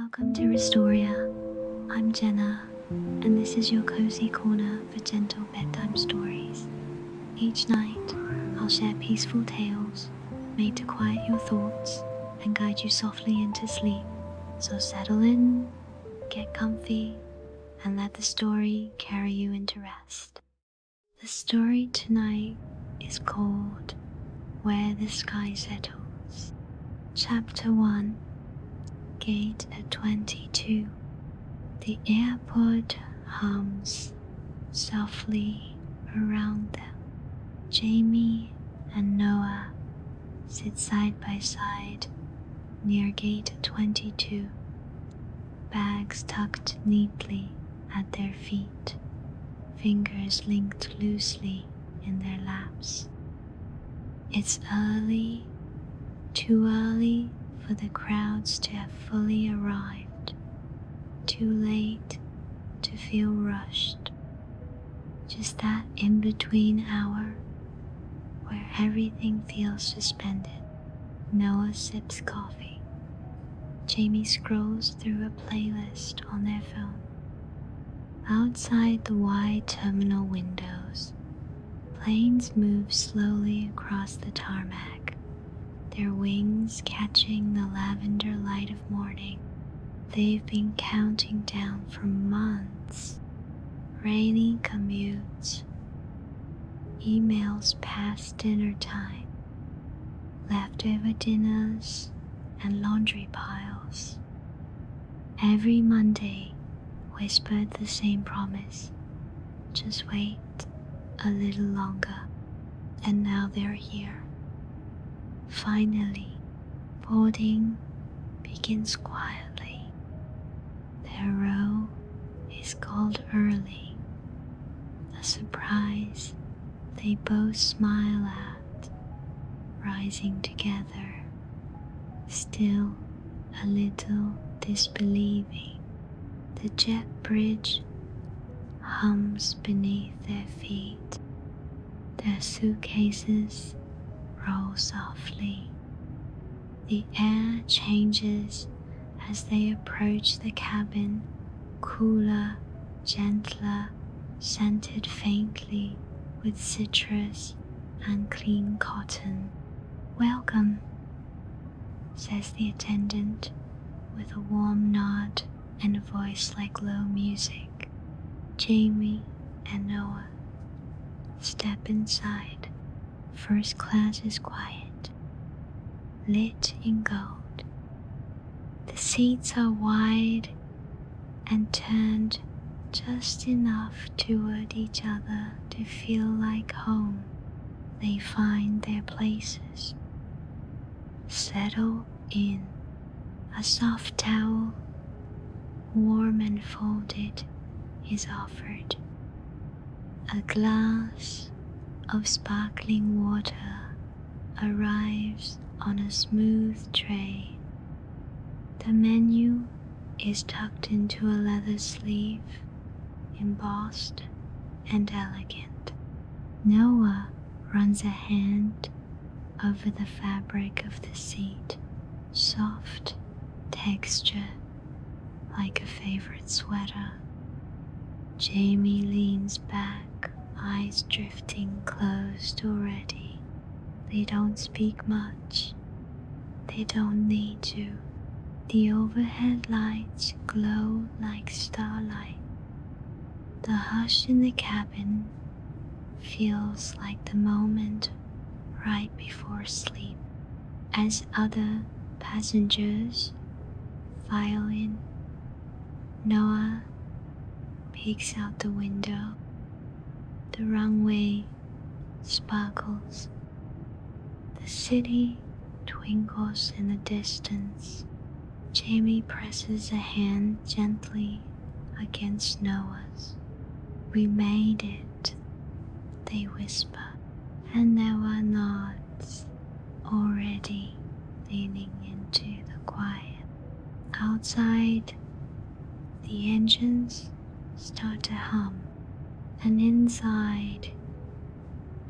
Welcome to Restoria. I'm Jenna, and this is your cozy corner for gentle bedtime stories. Each night, I'll share peaceful tales made to quiet your thoughts and guide you softly into sleep. So settle in, get comfy, and let the story carry you into rest. The story tonight is called Where the Sky Settles. Chapter 1, Gate at 22. The airport hums softly around them. Jamie and Noah sit side by side near gate 22, bags tucked neatly at their feet, fingers linked loosely in their laps. It's early, too early for the crowds to have fully arrived, too late to feel rushed. Just that in-between hour where everything feels suspended. Noah sips coffee. Jamie scrolls through a playlist on their phone. Outside the wide terminal windows, planes move slowly across the tarmac, their wings catching the lavender light of morning. They've been counting down for months. Rainy commutes, emails past dinner time, leftover dinners, and laundry piles. Every Monday whispered the same promise: just wait a little longer. And now they're here. Finally, boarding begins quietly. Their row is called early, a surprise they both smile at, rising together, still a little disbelieving. The jet bridge hums beneath their feet. Their suitcases roll softly. The air changes as they approach the cabin, cooler, gentler, scented faintly with citrus and clean cotton. "Welcome," says the attendant with a warm nod and a voice like low music. Jamie and Noah step inside. First class is quiet, lit in gold. The seats are wide and turned just enough toward each other to feel like home. They find their places. Settle in. A soft towel, warm and folded, is offered. A glass of sparkling water arrives on a smooth tray. The menu is tucked into a leather sleeve, embossed and elegant. Noah runs a hand over the fabric of the seat, soft texture like a favorite sweater. Jamie leans back, eyes drifting closed already. They don't speak much. They don't need to. The overhead lights glow like starlight. The hush in the cabin feels like the moment right before sleep. As other passengers file in, Noah peeks out the window. The runway sparkles. The city twinkles in the distance. Jamie presses a hand gently against Noah's. "We made it," they whisper, and Noah nods, already leaning into the quiet. Outside, the engines start to hum, and inside,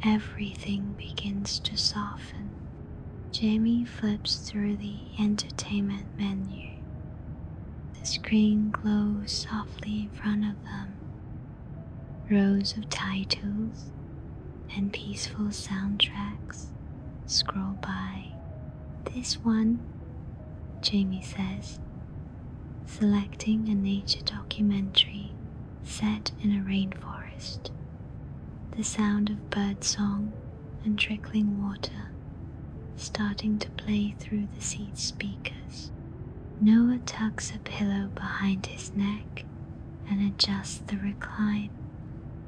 everything begins to soften. Jamie flips through the entertainment menu. The screen glows softly in front of them. Rows of titles and peaceful soundtracks scroll by. This one, Jamie says, selecting a nature documentary set in a rainforest. The sound of birdsong and trickling water starting to play through the seat speakers. Noah tucks a pillow behind his neck and adjusts the recline,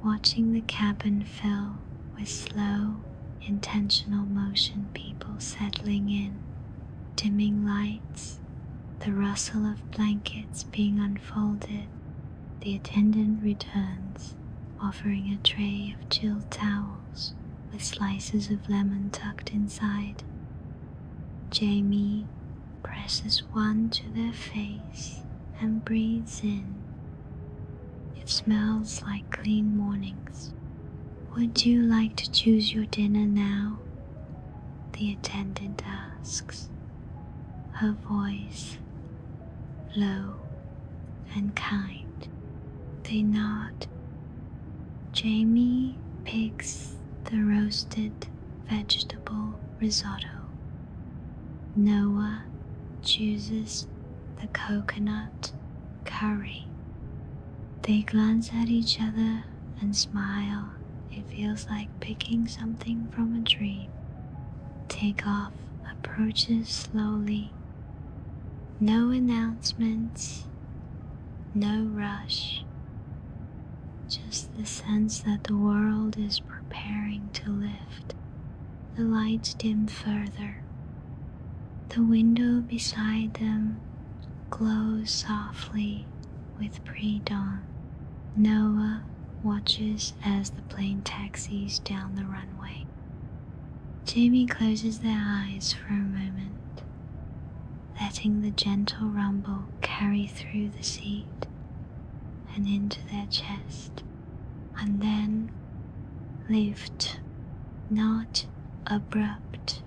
watching the cabin fill with slow, intentional motion, people settling in, dimming lights, the rustle of blankets being unfolded. The attendant returns, offering a tray of chilled towels with slices of lemon tucked inside. Jamie presses one to their face and breathes in. It smells like clean mornings. Would you like to choose your dinner now? The attendant asks, her voice low and kind. They nod. Jamie picks the roasted vegetable risotto. Noah chooses the coconut curry. They glance at each other and smile. It feels like picking something from a dream. Takeoff approaches slowly. No announcements, no rush. Just the sense that the world is preparing to lift. The lights dim further. The window beside them glows softly with pre-dawn. Noah watches as the plane taxis down the runway. Jamie closes their eyes for a moment, letting the gentle rumble carry through the seat and into their chest, and then lift, not abrupt,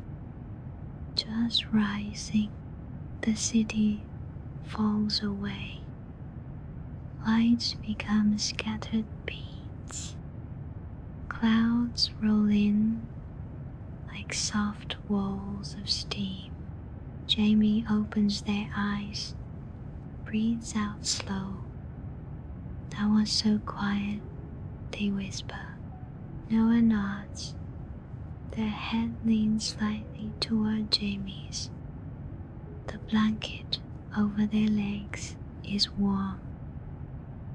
just rising. The city falls away. Lights become scattered beads. Clouds roll in like soft walls of steam. Jamie opens their eyes, breathes out slow. That was so quiet, they whisper. Noah nods. Their head leans slightly toward Jamie's. The blanket over their legs is warm.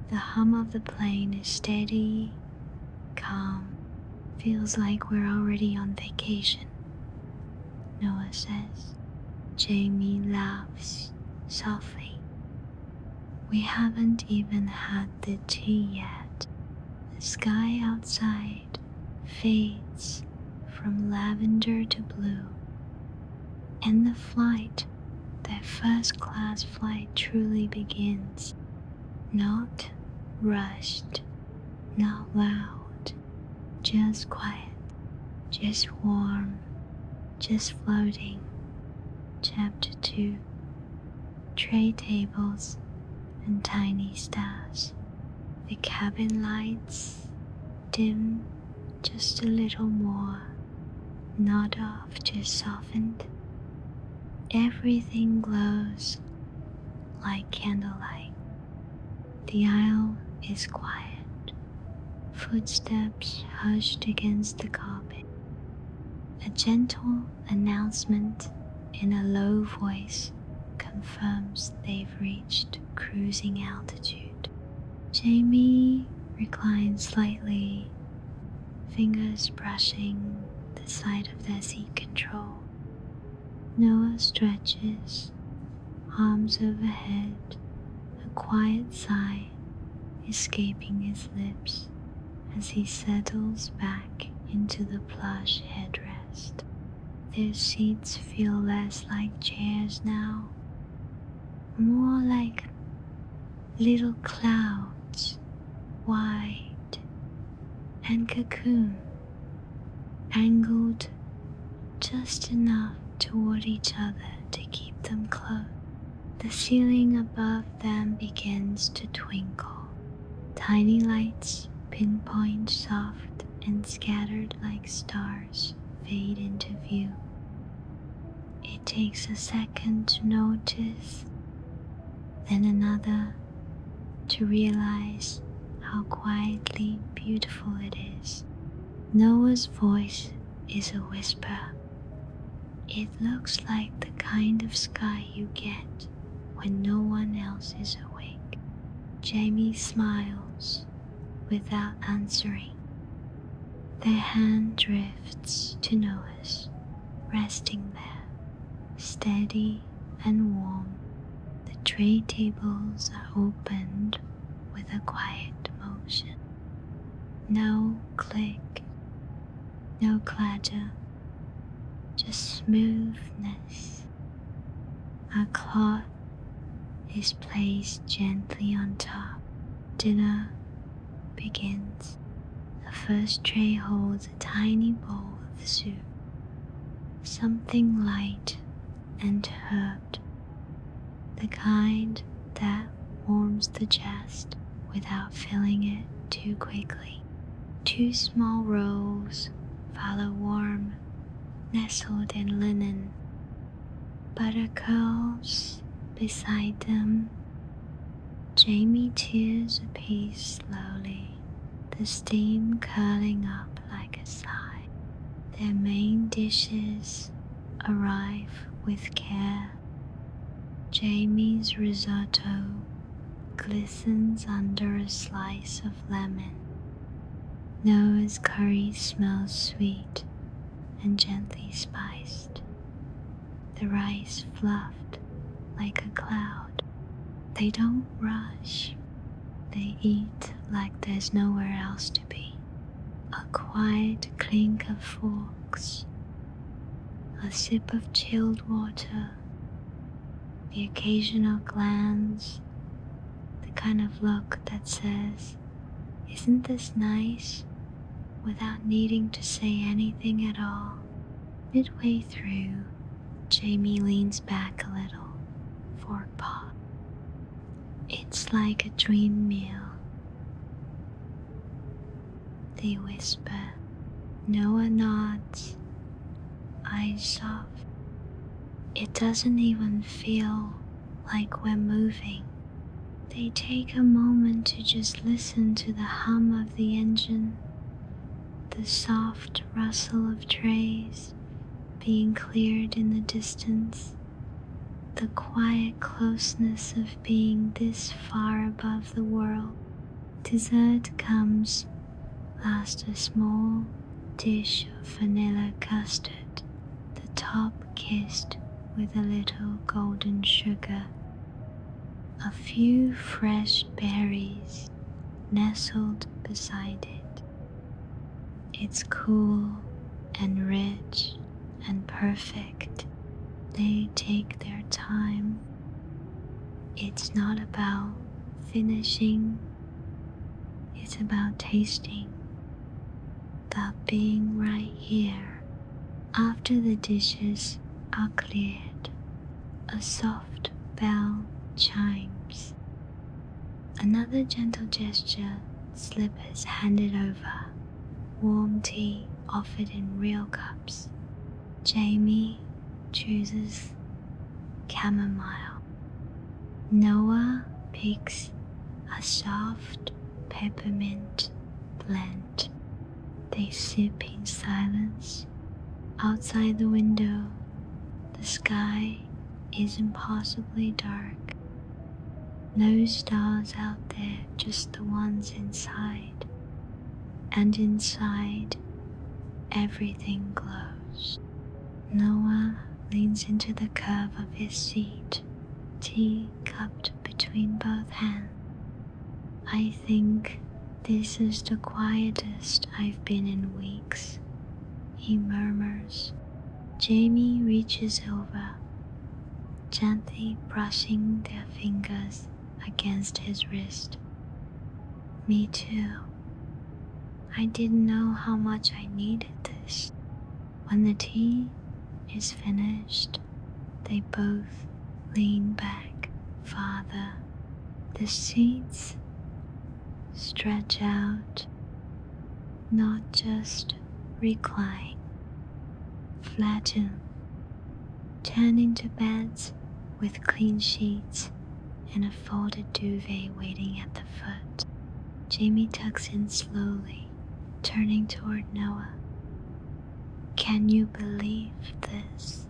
The hum of the plane is steady, calm. Feels like we're already on vacation, Noah says. Jamie laughs softly. We haven't even had the tea yet. The sky outside fades from lavender to blue, and the flight, their first-class flight, truly begins. Not rushed, not loud, just quiet, just warm, just floating. Chapter 2. Tray tables and tiny stars. The cabin lights dim just a little more, not off, just softened. Everything glows like candlelight. The aisle is quiet, footsteps hushed against the carpet. A gentle announcement in a low voice confirms they've reached cruising altitude. Jamie reclines slightly, fingers brushing the side of their seat control. Noah stretches, arms overhead, a quiet sigh escaping his lips as he settles back into the plush headrest. Their seats feel less like chairs now, more like little clouds, wide and cocoon, angled just enough toward each other to keep them close. The ceiling above them begins to twinkle. Tiny lights, pinpoint soft and scattered like stars, fade into view. It takes a second to notice, then another to realize how quietly beautiful it is. Noah's voice is a whisper. It looks like the kind of sky you get when no one else is awake. Jamie smiles without answering. Their hand drifts to Noah's, resting there, steady and warm. The tray tables are opened with a quiet motion. No click, no clatter, just smoothness. A cloth is placed gently on top. Dinner begins. The first tray holds a tiny bowl of soup, something light and herbed, the kind that warms the chest without filling it too quickly. 2 small rolls follow warm, nestled in linen. Butter curls beside them. Jamie tears a piece slowly, the steam curling up like a sigh. Their main dishes arrive with care. Jamie's risotto glistens under a slice of lemon. Noah's curry smells sweet and gently spiced. The rice fluffed like a cloud. They don't rush. They eat like there's nowhere else to be. A quiet clink of forks, a sip of chilled water, the occasional glance, the kind of look that says, "Isn't this nice?" without needing to say anything at all. Midway through, Jamie leans back a little, fork paw. "It's like a dream meal," they whisper. Noah nods, eyes soft. It doesn't even feel like we're moving. They take a moment to just listen to the hum of the engine, the soft rustle of trays being cleared in the distance, the quiet closeness of being this far above the world. Dessert comes, last a small dish of vanilla custard, the top kissed with a little golden sugar. A few fresh berries nestled beside it. It's cool and rich and perfect. They take their time. It's not about finishing, it's about tasting, about being right here. After the dishes are cleared, a soft bell chimes. Another gentle gesture, slippers handed over, warm tea offered in real cups. Jamie chooses chamomile. Noah picks a soft peppermint blend. They sip in silence. Outside the window, the sky is impossibly dark. No stars out there, just the ones inside. And inside, everything glows. Noah leans into the curve of his seat, tea cupped between both hands. "I think this is the quietest I've been in weeks," he murmurs. Jamie reaches over, gently brushing their fingers against his wrist. "Me too. I didn't know how much I needed this." When the tea is finished, they both lean back farther, The seats stretch out, not just recline, flatten, turn into beds with clean sheets and a folded duvet waiting at the foot. Jamie tucks in slowly, turning toward Noah. Can you believe this?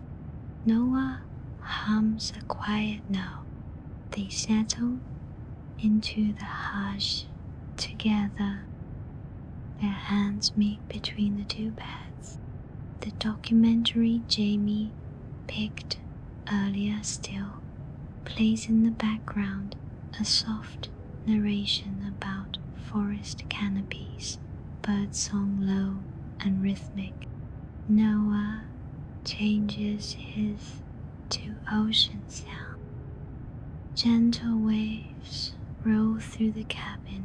Noah hums a quiet note. They settle into the hush together. Their hands meet between the two beds. The documentary Jamie picked earlier still plays in the background, a soft narration about forest canopies, birdsong low and rhythmic. Noah changes his to ocean sound. Gentle waves roll through the cabin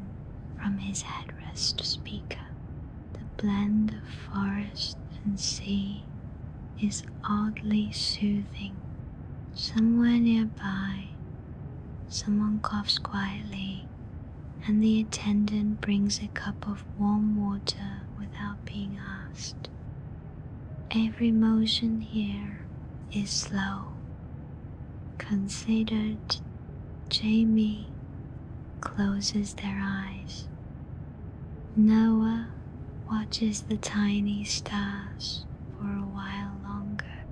from his headrest speaker. The blend of forest and sea is oddly soothing. Somewhere nearby, someone coughs quietly, and the attendant brings a cup of warm water without being asked. Every motion here is slow, considered. Jamie closes their eyes. Noah watches the tiny stars for a while longer,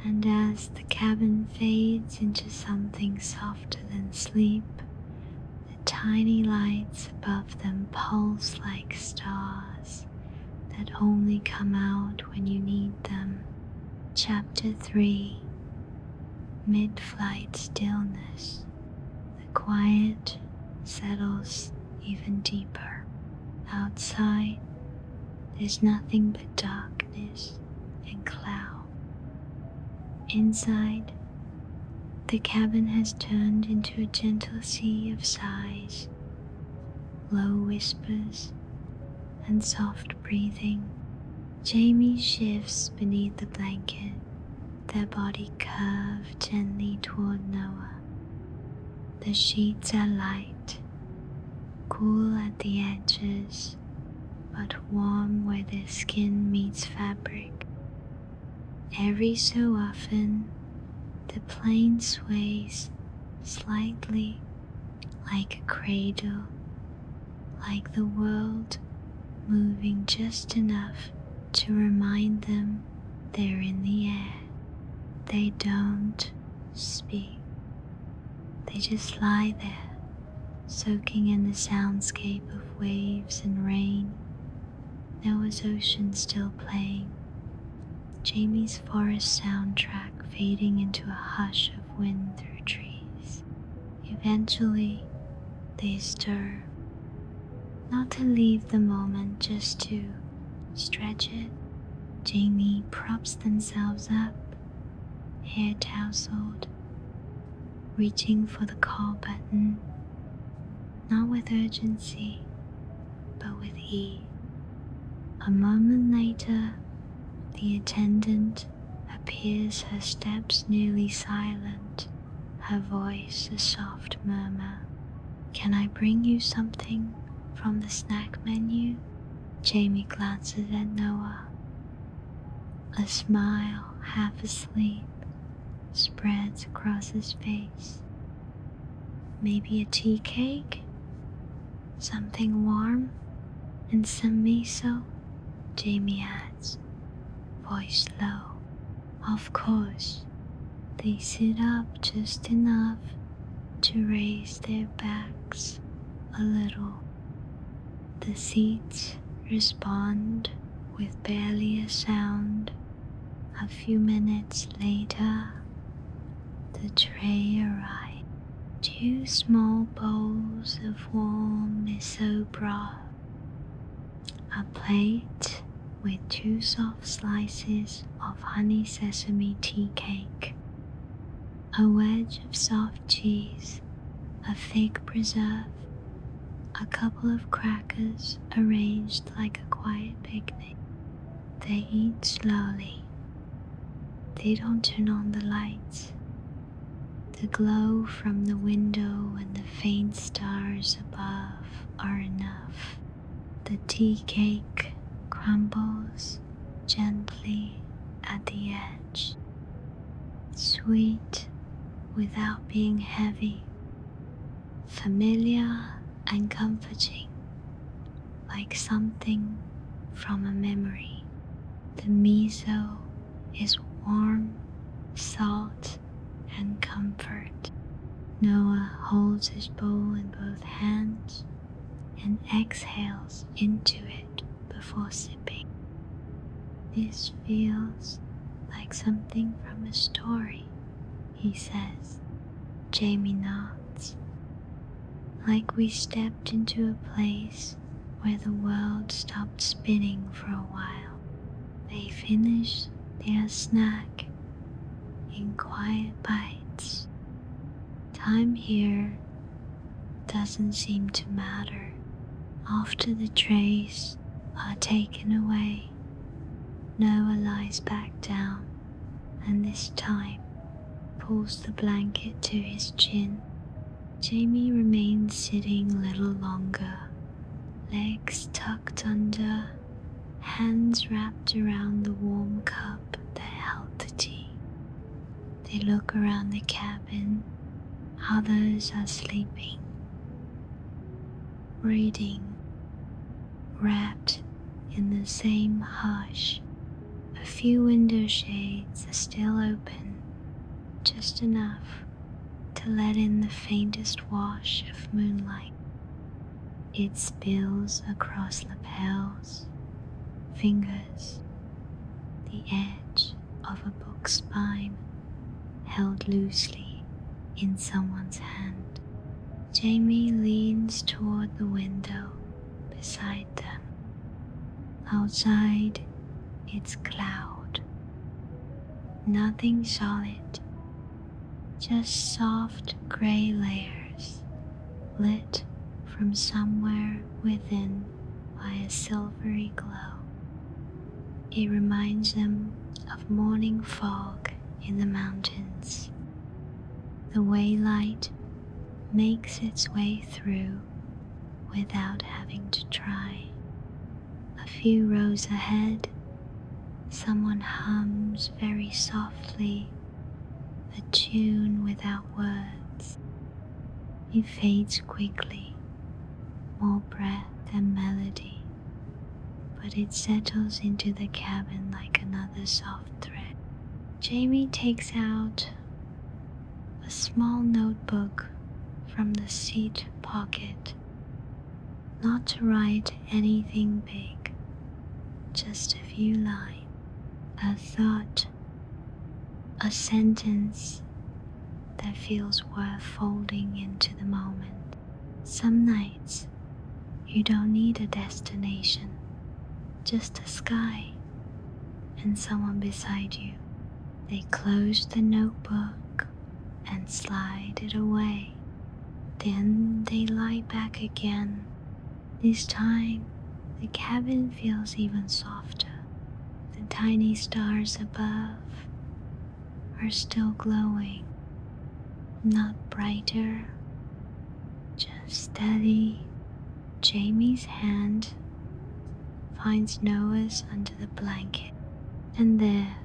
and as the cabin fades into something softer than sleep, the tiny lights above them pulse like stars that only come out when you need them. Chapter 3. Mid-flight Stillness. The quiet settles even deeper. Outside, there's nothing but darkness and cloud. Inside, the cabin has turned into a gentle sea of sighs, low whispers, and soft breathing. Jamie shifts beneath the blanket, their body curved gently toward Noah. The sheets are light, cool at the edges, but warm where their skin meets fabric. Every so often, the plane sways slightly like a cradle, like the world moving just enough to remind them they're in the air. They don't speak. They just lie there, soaking in the soundscape of waves and rain. Noah's ocean still playing. Jamie's forest soundtrack fading into a hush of wind through trees. Eventually, they stir, not to leave the moment, just to stretch it. Jamie props themselves up, hair tousled, reaching for the call button, not with urgency, but with ease. A moment later, the attendant appears, her steps nearly silent, her voice a soft murmur. Can I bring you something from the snack menu? Jamie glances at Noah. A smile, half asleep, spreads across his face. Maybe a tea cake? Something warm? And some miso? Jamie adds, voice low. Of course. They sit up just enough to raise their backs a little. The seats respond with barely a sound. A few minutes later, the tray arrives. 2 small bowls of warm miso broth. A plate with 2 soft slices of honey sesame tea cake. A wedge of soft cheese, a fig preserve, a couple of crackers arranged like a quiet picnic. They eat slowly. They don't turn on the lights. The glow from the window and the faint stars above are enough. The tea cake crumbles gently at the edge, sweet without being heavy, familiar and comforting, like something from a memory. The miso is warm, salt, and comfort. Noah holds his bowl in both hands and exhales into it before sipping. This feels like something from a story, he says. Jamie nods. Like we stepped into a place where the world stopped spinning for a while. They finish their snack in quiet bites. Time here doesn't seem to matter. After the trays are taken away, Noah lies back down and this time pulls the blanket to his chin. Jamie remains sitting a little longer, legs tucked under, hands wrapped around the warm cup that held the tea. They look around the cabin. Others are sleeping, reading, wrapped in the same hush. A few window shades are still open, just enough to let in the faintest wash of moonlight. It spills across lapels, fingers, the edge of a book spine held loosely in someone's hand. Jamie leans toward the window beside them. Outside, it's cloud. Nothing solid, just soft gray layers lit from somewhere within by a silvery glow. It reminds them of morning fog in the mountains. The way light makes its way through without having to try. A few rows ahead, someone hums very softly a tune without words. It fades quickly, more breath than melody, but it settles into the cabin like another soft thread. Jamie takes out a small notebook from the seat pocket, not to write anything big, just a few lines, a thought, a sentence that feels worth folding into the moment. Some nights, you don't need a destination, just a sky and someone beside you. They close the notebook and slide it away. Then they lie back again. This time, the cabin feels even softer. The tiny stars above are still glowing, not brighter, just steady. Jamie's hand finds Noah's under the blanket, and there,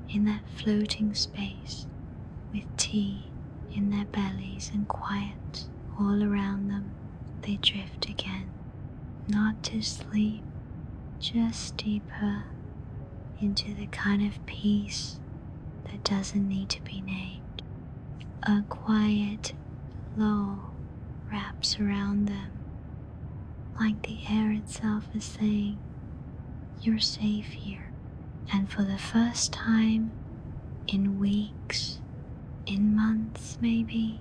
in that floating space, with tea in their bellies and quiet all around them, they drift again, not to sleep, just deeper into the kind of peace that doesn't need to be named. A quiet lull wraps around them, like the air itself is saying, "You're safe here." And for the first time in weeks, in months maybe,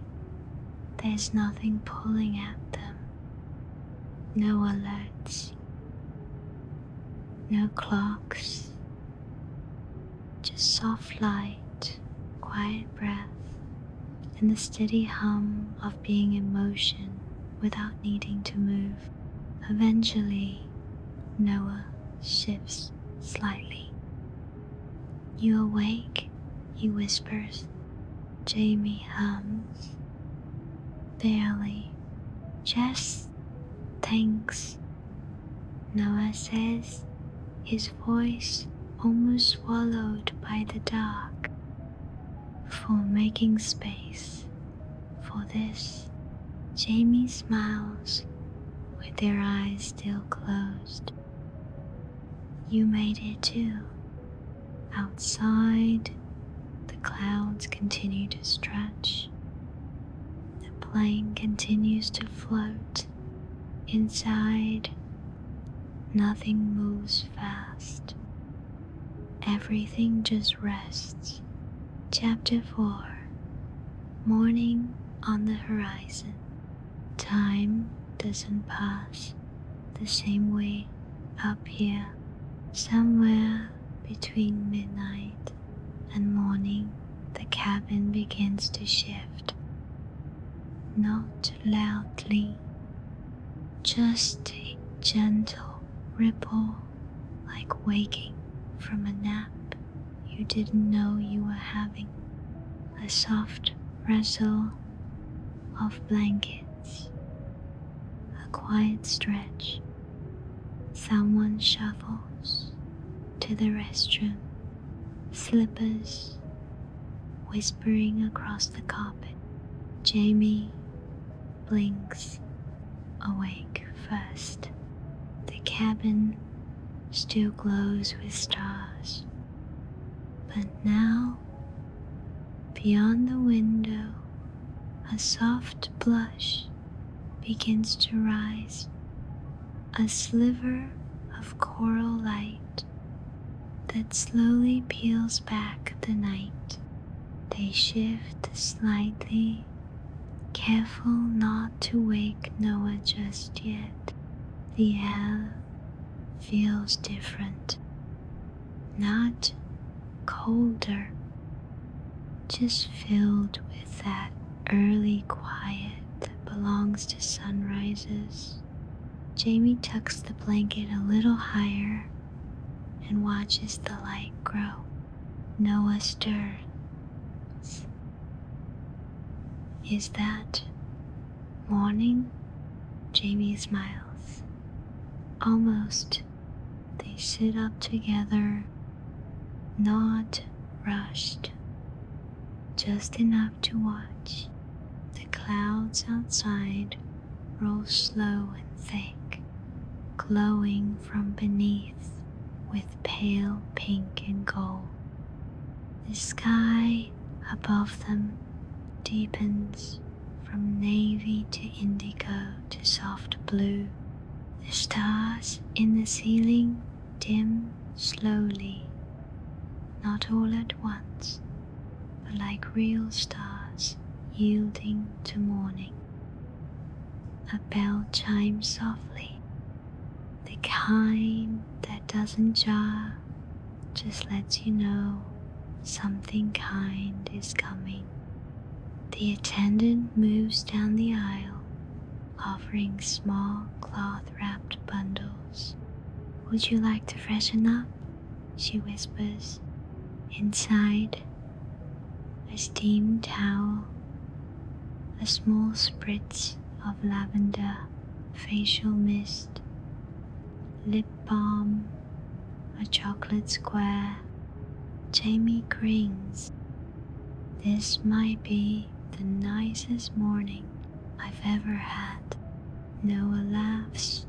there's nothing pulling at them. No alerts, no clocks, just soft light, quiet breath, and the steady hum of being in motion without needing to move. Eventually, Noah shifts slightly. "You awake?" he whispers. Jamie hums, barely, just thanks, Noah says, his voice almost swallowed by the dark, for making space for this. Jamie smiles with their eyes still closed. You made it too. Outside, the clouds continue to stretch. The plane continues to float. Inside, nothing moves fast. Everything just rests. Chapter 4. Morning on the horizon. Time doesn't pass the same way up here. Somewhere between midnight and morning, the cabin begins to shift. Not loudly, just a gentle ripple, like waking from a nap you didn't know you were having. A soft rustle of blankets, a quiet stretch. Someone shuffles to the restroom, slippers whispering across the carpet. Jamie blinks, awake first. The cabin still glows with stars, but now, beyond the window, a soft blush begins to rise, a sliver of coral light that slowly peels back the night. They shift slightly, careful not to wake Noah just yet. The air feels different, not colder, just filled with that early quiet that belongs to sunrises. Jamie tucks the blanket a little higher and watches the light grow. Noah stirs. Is that morning? Jamie smiles. Almost. They sit up together, not rushed, just enough to watch. The clouds outside roll slow and thick, glowing from beneath with pale pink and gold. The sky above them deepens from navy to indigo to soft blue. The stars in the ceiling dim slowly, not all at once, but like real stars yielding to morning. A bell chimes softly, the kind that doesn't jar, just lets you know something kind is coming. The attendant moves down the aisle, offering small cloth-wrapped bundles. Would you like to freshen up? She whispers. Inside, a steam towel, a small spritz of lavender, facial mist, lip balm, a chocolate square. Jamie grins. This might be the nicest morning I've ever had. Noah laughs,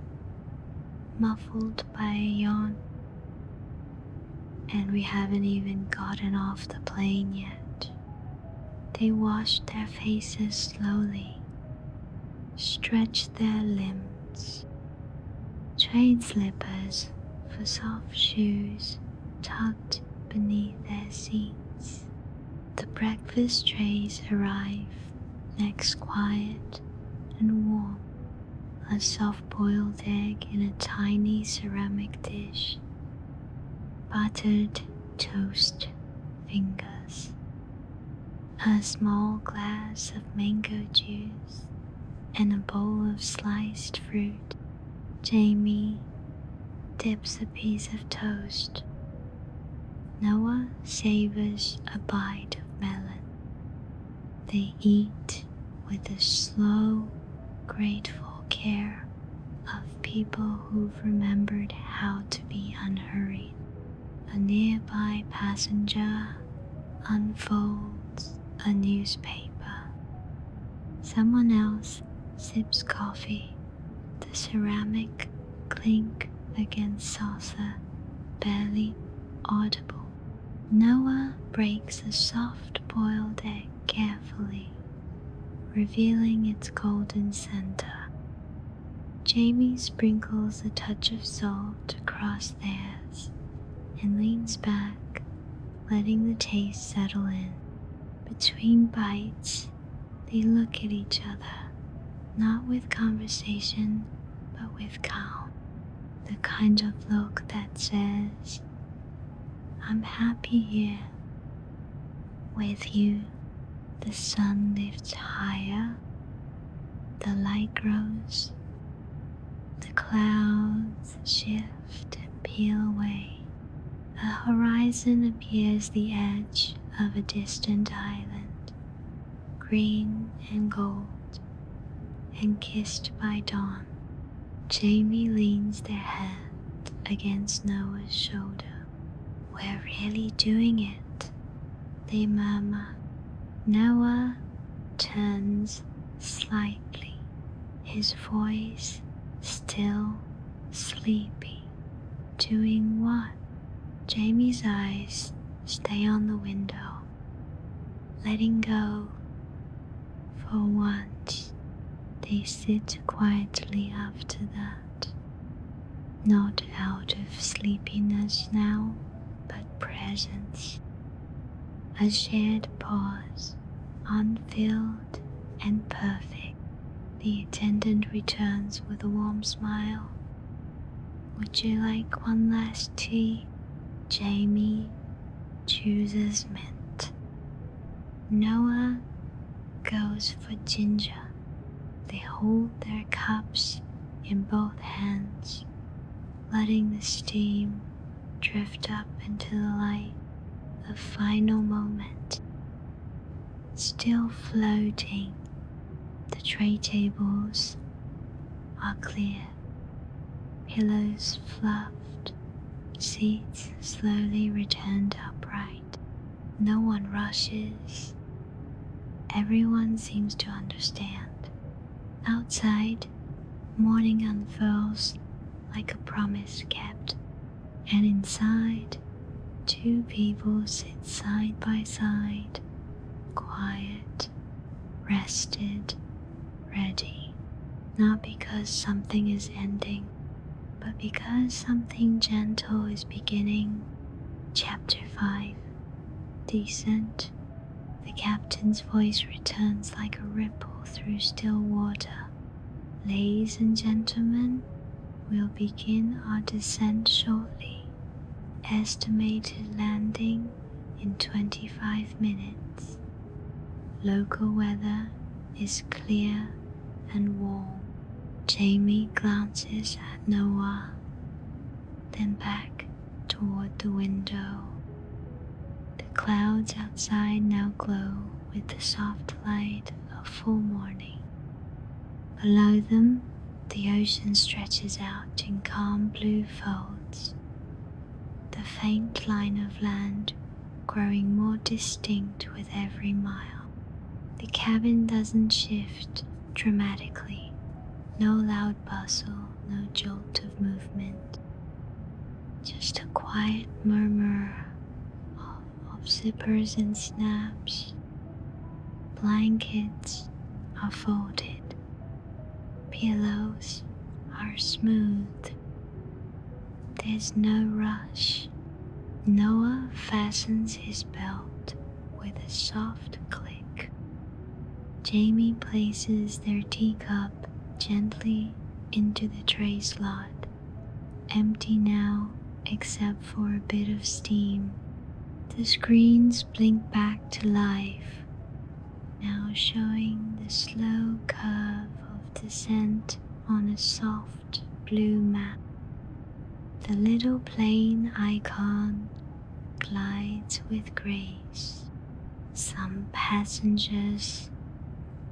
muffled by a yawn. And we haven't even gotten off the plane yet. They wash their faces slowly, stretch their limbs, trade slippers for soft shoes tucked beneath their seats. The breakfast trays arrive, necks quiet and warm. A soft-boiled egg in a tiny ceramic dish, buttered toast fingers, a small glass of mango juice, and a bowl of sliced fruit. Jamie dips a piece of toast. Noah savors a bite of melon. They eat with the slow, grateful care of people who've remembered how to be unhurried. A nearby passenger unfolds a newspaper. Someone else sips coffee, the ceramic clink against saucer barely audible. Noah breaks a soft-boiled egg carefully, revealing its golden center. Jamie sprinkles a touch of salt across theirs and leans back, letting the taste settle in. Between bites, they look at each other, not with conversation, but with calm. The kind of look that says, I'm happy here. With you, the sun lifts higher, the light grows, the clouds shift and peel away. A horizon appears the edge of a distant island, green and gold, and kissed by dawn. Jamie leans their head against Noah's shoulder. We're really doing it, they murmur. Noah turns slightly, his voice still sleepy. Doing what? Jamie's eyes stay on the window, letting go. For once, they sit quietly after that, not out of sleepiness now, but presence. A shared pause, unfilled and perfect. The attendant returns with a warm smile. Would you like one last tea? Jamie chooses mint. Noah goes for ginger. They hold their cups in both hands, letting the steam drift up into the light. A final moment. Still floating, the tray tables are clear, pillows fluffed, seats slowly returned upright. No one rushes. Everyone seems to understand. Outside, morning unfurls like a promise kept, and inside, two people sit side by side, quiet, rested, ready. Not because something is ending, but because something gentle is beginning. Chapter 5. Descent. The captain's voice returns like a ripple through still water. Ladies and gentlemen, we'll begin our descent shortly. Estimated landing in 25 minutes. Local weather is clear and warm. Jamie glances at Noah, then back toward the window. The clouds outside now glow with the soft light of full morning. Below them, the ocean stretches out in calm blue folds, the faint line of land growing more distinct with every mile. The cabin doesn't shift dramatically. No loud bustle, no jolt of movement. Just a quiet murmur of zippers and snaps. Blankets are folded. Pillows are smooth. There's no rush. Noah fastens his belt with a soft click. Jamie places their teacup gently into the tray slot, empty now except for a bit of steam. The screens blink back to life, now showing the slow curve of descent on a soft blue map. The little plane icon glides with grace, Some passengers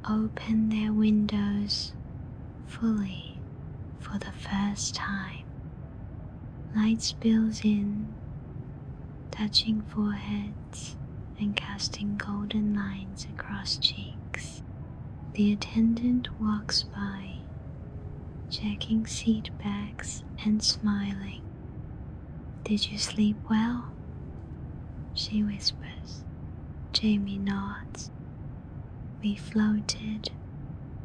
open their windows fully for the first time. Light spills in, touching foreheads and casting golden lines across cheeks. The attendant walks by, checking seat backs and smiling. "Did you sleep well?" she whispers. Jamie nods. We floated,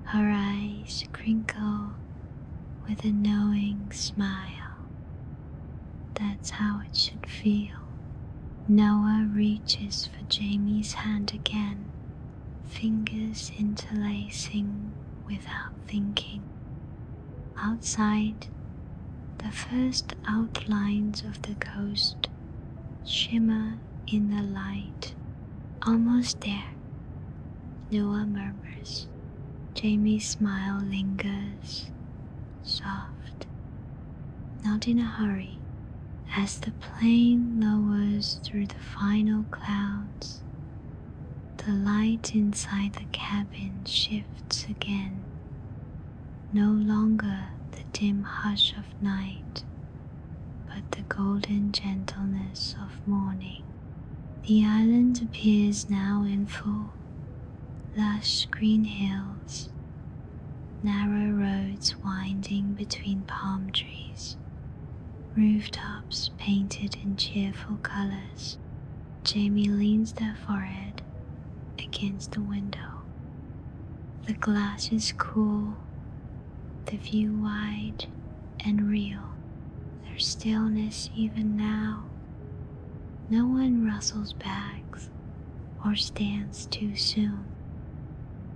her eyes crinkle with a knowing smile. That's how it should feel. Noah reaches for Jamie's hand again, fingers interlacing without thinking. Outside, the first outlines of the coast shimmer in the light. "Almost there," Noah murmurs. Jamie's smile lingers, soft. Not in a hurry. As the plane lowers through the final clouds, the light inside the cabin shifts again. No longer the dim hush of night, but the golden gentleness of morning. The island appears now in full. Lush green hills, narrow roads winding between palm trees, rooftops painted in cheerful colors. Jamie leans their forehead against the window. The glass is cool, the view wide and real. There's stillness even now. No one rustles bags or stands too soon.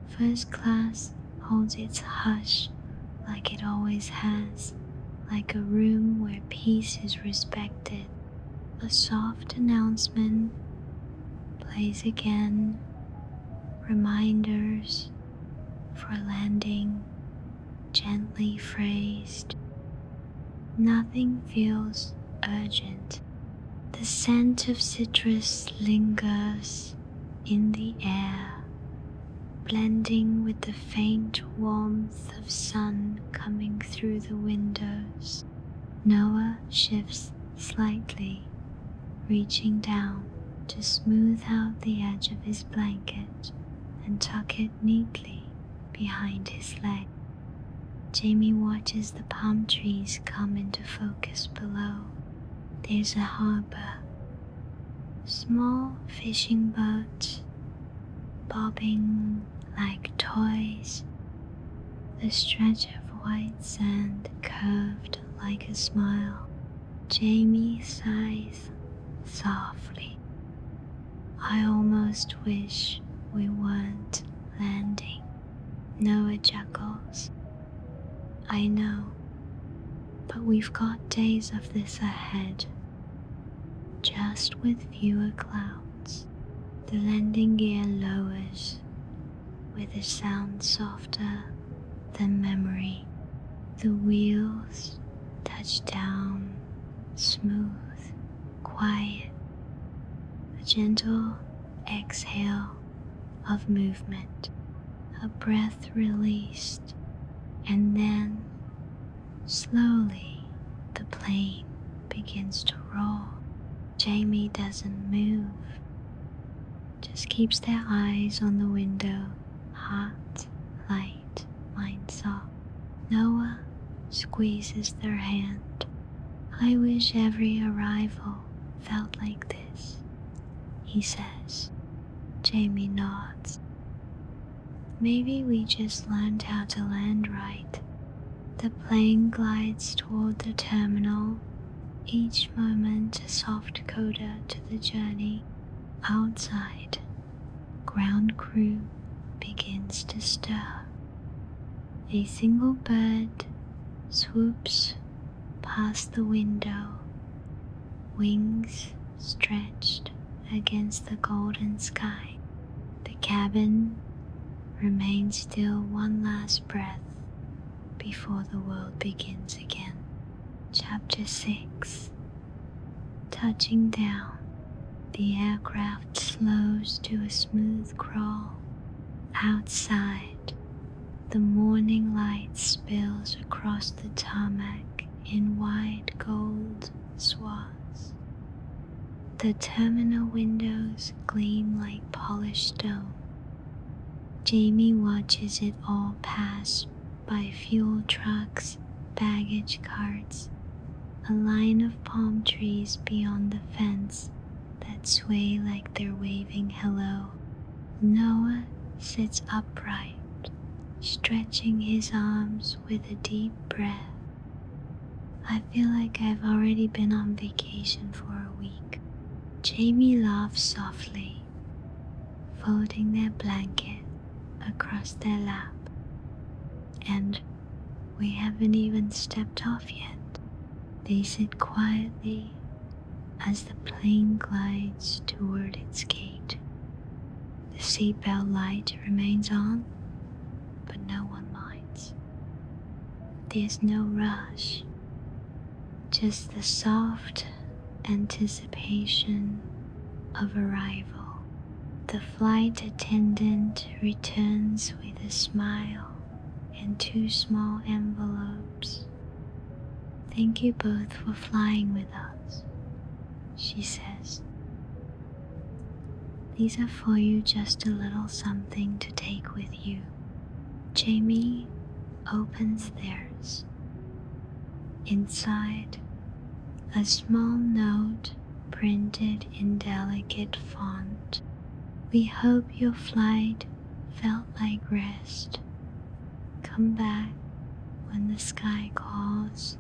First class holds its hush like it always has, like a room where peace is respected. A soft announcement plays again, reminders for landing, gently phrased. Nothing feels urgent. The scent of citrus lingers in the air, blending with the faint warmth of sun coming through the windows. Noah shifts slightly, reaching down to smooth out the edge of his blanket and tuck it neatly behind his leg. Jamie watches the palm trees come into focus below. There's a harbor, small fishing boats bobbing like toys, the stretch of white sand curved like a smile. Jamie sighs softly. "I almost wish we weren't landing." Noah chuckles. "I know, but we've got days of this ahead, just with fewer clouds." The landing gear lowers with a sound softer than memory. The wheels touch down, smooth, quiet. A gentle exhale of movement, a breath released, and then slowly the plane begins to roll. Jamie doesn't move, just keeps their eyes on the window, heart light, mind soft. Noah squeezes their hand. "I wish every arrival felt like this," he says. Jamie nods. "Maybe we just learned how to land right." The plane glides toward the terminal, each moment a soft coda to the journey. Outside, ground crew begins to stir. A single bird swoops past the window, wings stretched against the golden sky. The cabin remains still one last breath before the world begins again. Chapter 6. Touching down. The aircraft slows to a smooth crawl. Outside, the morning light spills across the tarmac in wide gold swaths. The terminal windows gleam like polished stone. Jamie watches it all pass by fuel trucks, baggage carts, a line of palm trees beyond the fence that sway like they're waving hello. Noah sits upright, stretching his arms with a deep breath. I feel like I've already been on vacation for a week. Jamie laughs softly, folding their blanket across their lap. And we haven't even stepped off yet. They sit quietly as the plane glides toward its gate. The seatbelt light remains on, but no one minds. There's no rush, just the soft anticipation of arrival. The flight attendant returns with a smile and 2 small envelopes. "Thank you both for flying with us," she says. "These are for you, just a little something to take with you." Jamie opens theirs. Inside, a small note printed in delicate font. "We hope your flight felt like rest. Come back when the sky calls."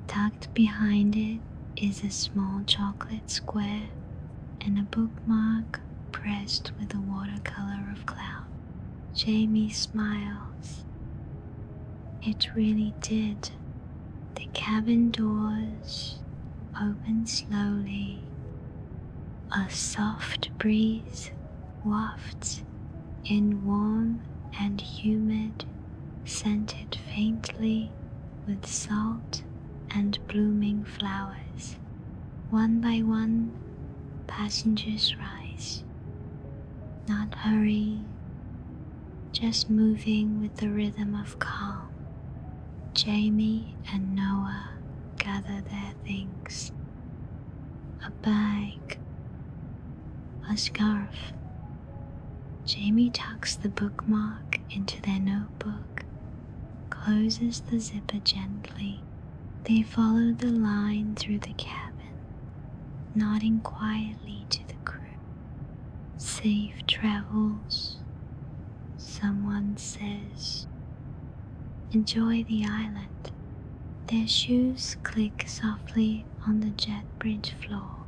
Tucked behind it is a small chocolate square and a bookmark pressed with a watercolor of cloud. Jamie smiles. It really did. The cabin doors open slowly. A soft breeze wafts in, warm and humid, scented faintly with salt and blooming flowers. One by one, passengers rise. Not hurry, just moving with the rhythm of calm. Jamie and Noah gather their things. A bag, a scarf. Jamie tucks the bookmark into their notebook, closes the zipper gently. They follow the line through the cabin, nodding quietly to the crew. "Safe travels," someone says. "Enjoy the island." Their shoes click softly on the jet bridge floor.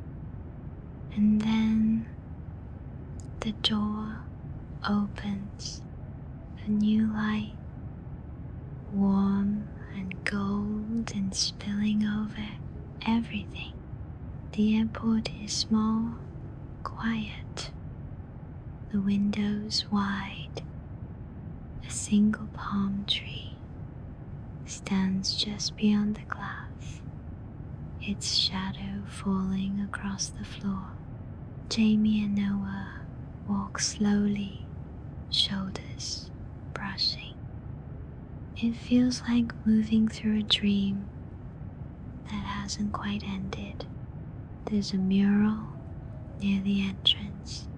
And then the door opens. A new light, warm and gold and spilling over everything. The airport is small, quiet. The windows wide. A single palm tree stands just beyond the glass, its shadow falling across the floor. Jamie and Noah walk slowly, shoulders brushing. It feels like moving through a dream that hasn't quite ended. There's a mural near the entrance,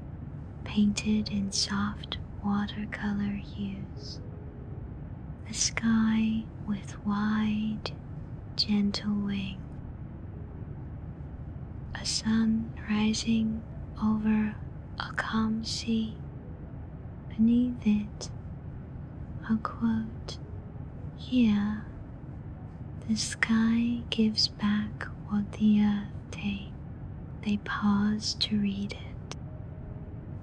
painted in soft watercolor hues. The sky with wide, gentle wing. A sun rising over a calm sea. Beneath it, a quote. "Here, the sky gives back what the earth takes." They pause to read it.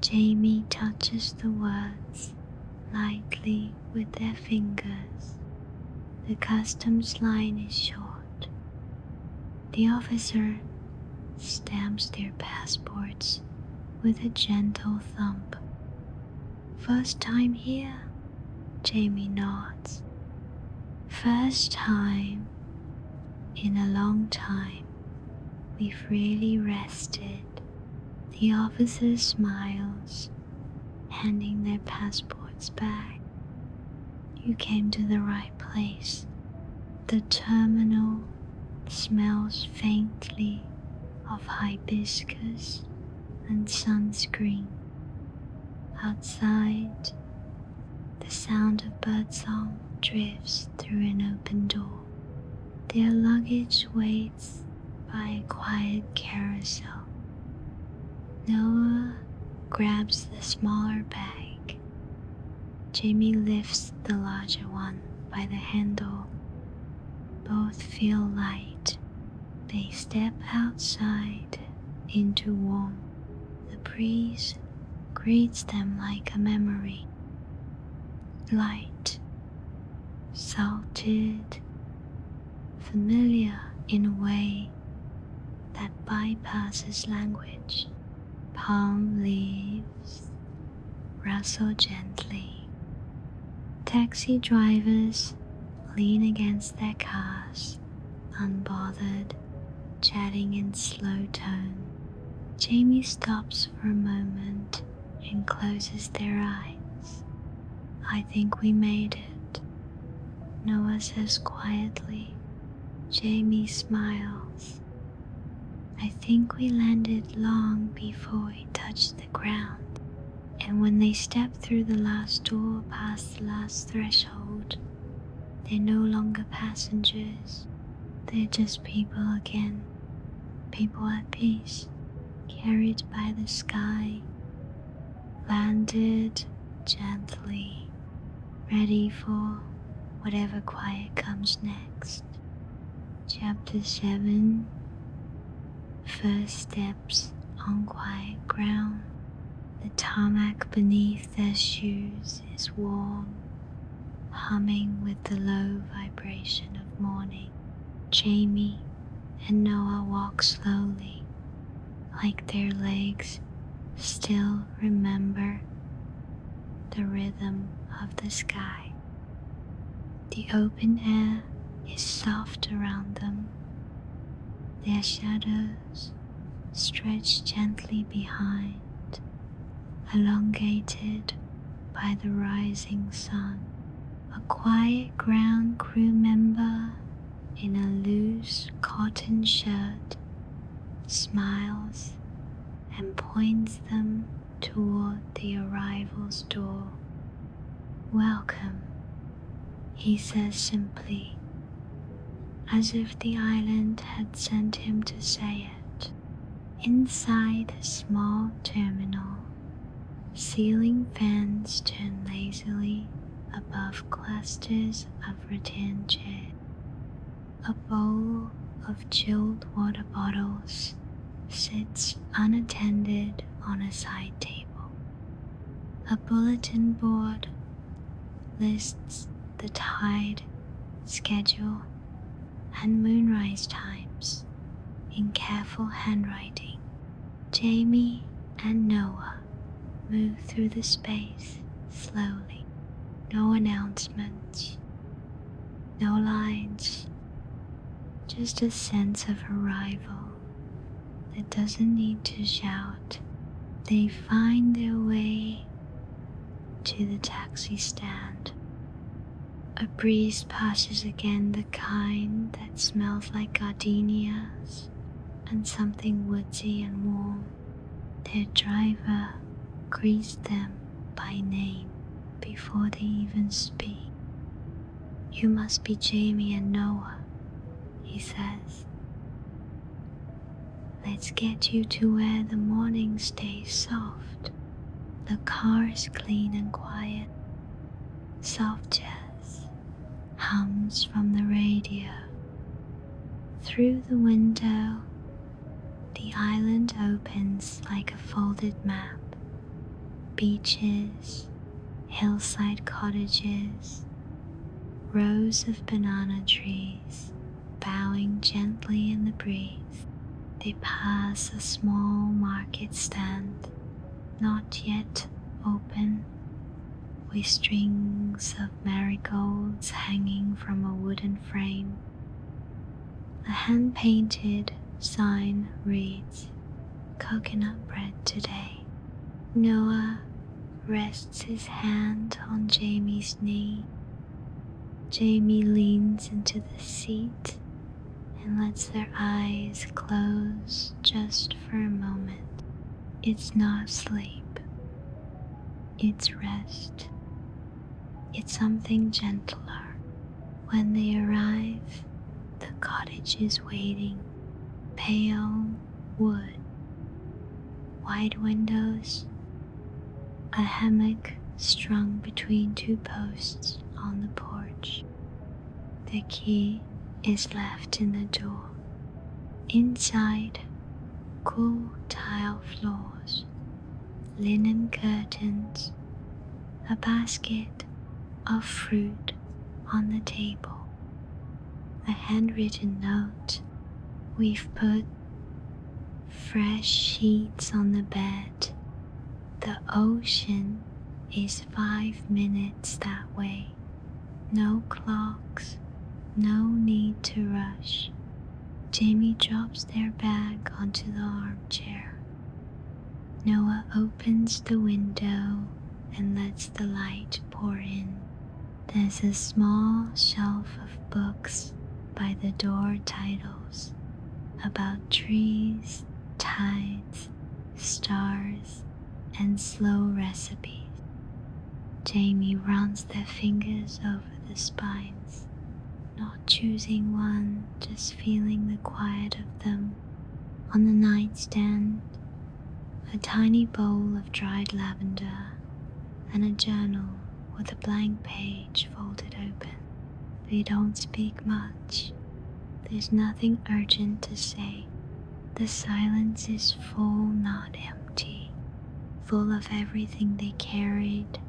Jamie touches the words lightly with their fingers. The customs line is short. The officer stamps their passports with a gentle thump. "First time here?" Jamie nods. "First time in a long time. We've really rested." The officer smiles, handing their passports back. You came to the right place. The terminal smells faintly of hibiscus and sunscreen. Outside, the sound of birdsong drifts through an open door. Their luggage waits by a quiet carousel. Noah grabs the smaller bag. Jamie lifts the larger one by the handle. Both feel light. They step outside into warmth. The breeze greets them like a memory. Light, salted, familiar in a way that bypasses language. Palm leaves rustle gently. Taxi drivers lean against their cars, unbothered, chatting in slow tone. Jamie stops for a moment and closes their eyes. I think we made it, Noah says quietly. Jamie smiles. I think we landed long before we touched the ground, and when they step through the last door past the last threshold, they're no longer passengers. They're just people again, people at peace, carried by the sky, landed gently, ready for whatever quiet comes next. Chapter 7. First steps on quiet ground. The tarmac beneath their shoes is warm, humming with the low vibration of morning. Jamie and Noah walk slowly, like their legs still remember the rhythm of the sky. The open air is soft around them. Their shadows stretch gently behind, elongated by the rising sun. A quiet ground crew member in a loose cotton shirt smiles and points them toward the arrival's door. Welcome, he says simply, as if the island had sent him to say it. Inside a small terminal, ceiling fans turn lazily above clusters of rattan chairs. A bowl of chilled water bottles sits unattended on a side table. A bulletin board lists the tide, schedule, and moonrise times in careful handwriting. Jamie and Noah move through the space slowly. No announcements, no lines, just a sense of arrival that doesn't need to shout. They find their way to the taxi stand. A breeze passes again, the kind that smells like gardenias and something woodsy and warm. Their driver greets them by name before they even speak. You must be Jamie and Noah, he says. Let's get you to where the morning stays soft. The car is clean and quiet. Soft jazz hums from the radio. Through the window, the island opens like a folded map. Beaches, hillside cottages, rows of banana trees bowing gently in the breeze. They pass a small market stand, not yet open, with strings of marigolds hanging from a wooden frame. A hand-painted sign reads, coconut bread today. Noah rests his hand on Jamie's knee. Jamie leans into the seat and lets their eyes close just for a moment. It's not sleep, it's rest. It's something gentler. When they arrive, the cottage is waiting. Pale wood, wide windows, a hammock strung between two posts on the porch. The key is left in the door. Inside, cool tile floors, linen curtains, a basket of fruit on the table, a handwritten note. We've put fresh sheets on the bed. The ocean is 5 minutes that way. No clocks, no need to rush. Jamie drops their bag onto the armchair. Noah opens the window and lets the light pour in. There's a small shelf of books by the door, titles about trees, tides, stars, and slow recipes. Jamie runs their fingers over the spines, not choosing one, just feeling the quiet of them. On the nightstand, a tiny bowl of dried lavender and a journal with a blank page folded open. They don't speak much. There's nothing urgent to say. The silence is full, not empty, full of everything they carried,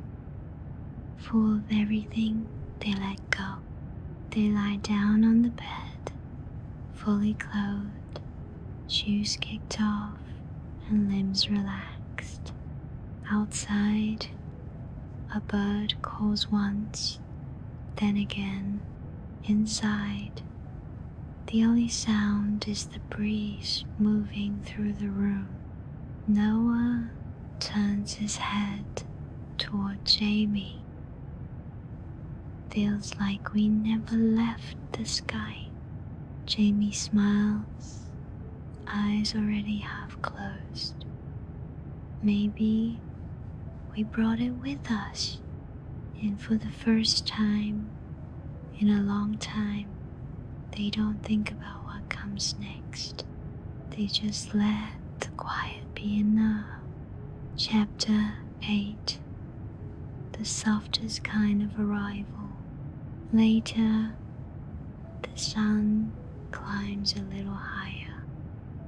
full of everything they let go. They lie down on the bed, fully clothed, shoes kicked off, and limbs relaxed. Outside, a bird calls once, then again. Inside, the only sound is the breeze moving through the room. Noah turns his head toward Jamie. Feels like we never left the sky. Jamie smiles, eyes already half closed. Maybe we brought it with us, and for the first time in a long time, they don't think about what comes next. They just let the quiet be enough. Chapter 8. The softest kind of arrival. Later, the sun climbs a little higher.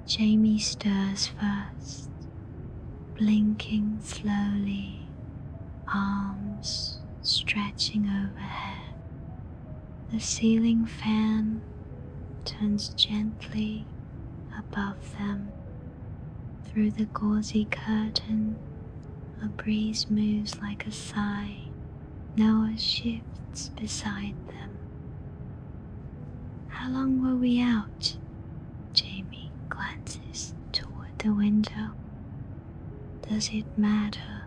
Jamie stirs first, blinking slowly, arms stretching overhead. The ceiling fan turns gently above them. Through the gauzy curtain, a breeze moves like a sigh. Noah shifts beside them. How long were we out? Jamie glances toward the window. Does it matter?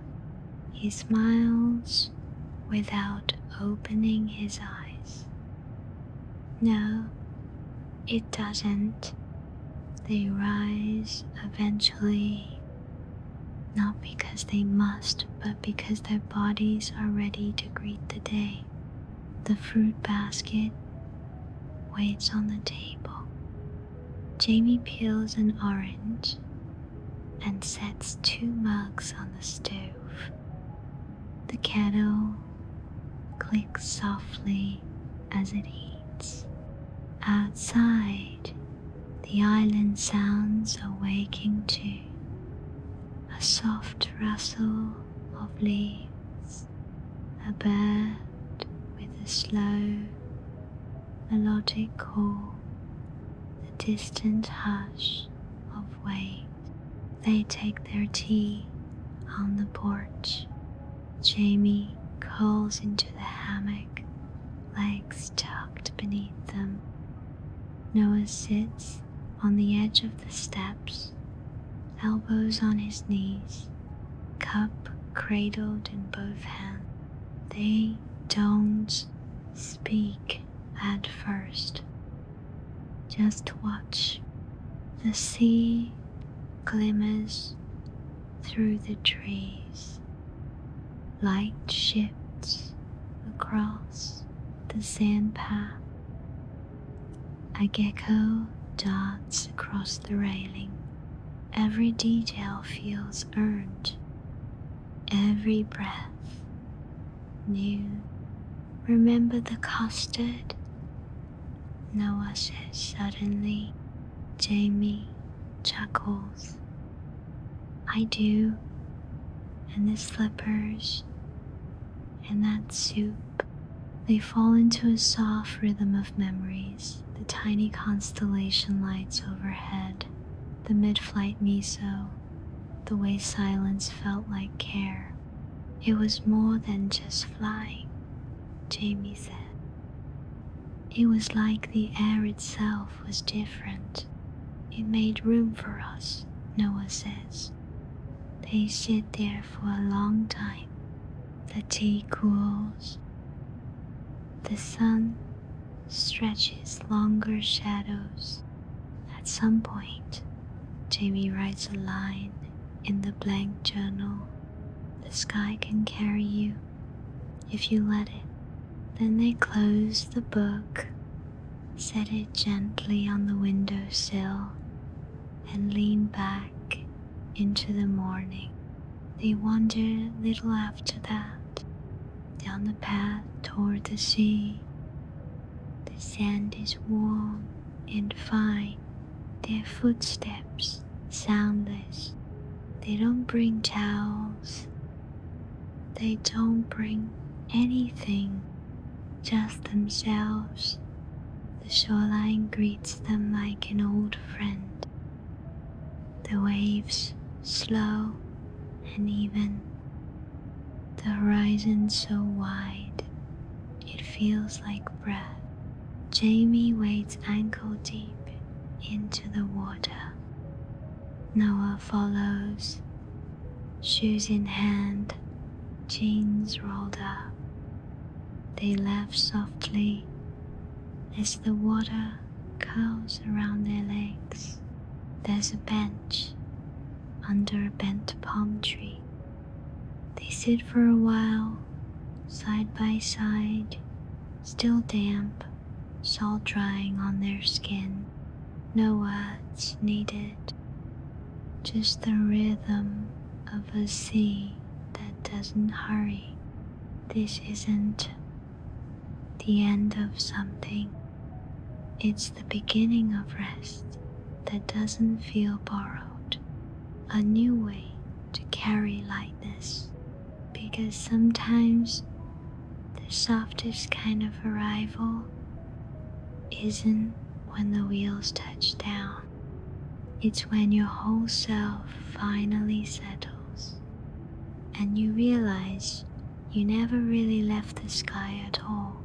He smiles without opening his eyes. No, it doesn't. They rise eventually, not because they must, but because their bodies are ready to greet the day. The fruit basket waits on the table. Jamie peels an orange and sets 2 mugs on the stove. The kettle clicks softly as it heats. Outside, the island sounds are waking too. A soft rustle of leaves, a bird with a slow, melodic call, the distant hush of waves. They take their tea on the porch. Jamie curls into the hammock, legs tucked beneath them. Noah sits on the edge of the steps, elbows on his knees, cup cradled in both hands. They don't speak at first. Just watch. The sea glimmers through the trees. Light shifts across the sand path. A gecko darts across the railing. Every detail feels earned. Every breath new. Remember the custard? Noah says suddenly. Jamie chuckles. I do. And the slippers. And that soup. They fall into a soft rhythm of memories. The tiny constellation lights overhead. The mid-flight miso. The way silence felt like care. It was more than just flying, Jamie said. It was like the air itself was different. It made room for us, Noah says. They sit there for a long time. The tea cools. The sun stretches longer shadows. At some point, Jamie writes a line in the blank journal. The sky can carry you if you let it. Then they close the book, set it gently on the windowsill, and lean back into the morning. They wander a little after that, down the path toward the sea. The sand is warm and fine, their footsteps soundless. They don't bring towels. They don't bring anything, just themselves. The shoreline greets them like an old friend. The waves slow and even. The horizon so wide, it feels like breath. Jamie wades ankle deep into the water. Noah follows, shoes in hand, jeans rolled up. They laugh softly as the water curls around their legs. There's a bench under a bent palm tree. They sit for a while, side by side, still damp, salt drying on their skin. No words needed, just the rhythm of a sea that doesn't hurry. This isn't the end of something. It's the beginning of rest that doesn't feel borrowed. A new way to carry lightness. Because sometimes the softest kind of arrival isn't when the wheels touch down. It's when your whole self finally settles and you realize you never really left the sky at all.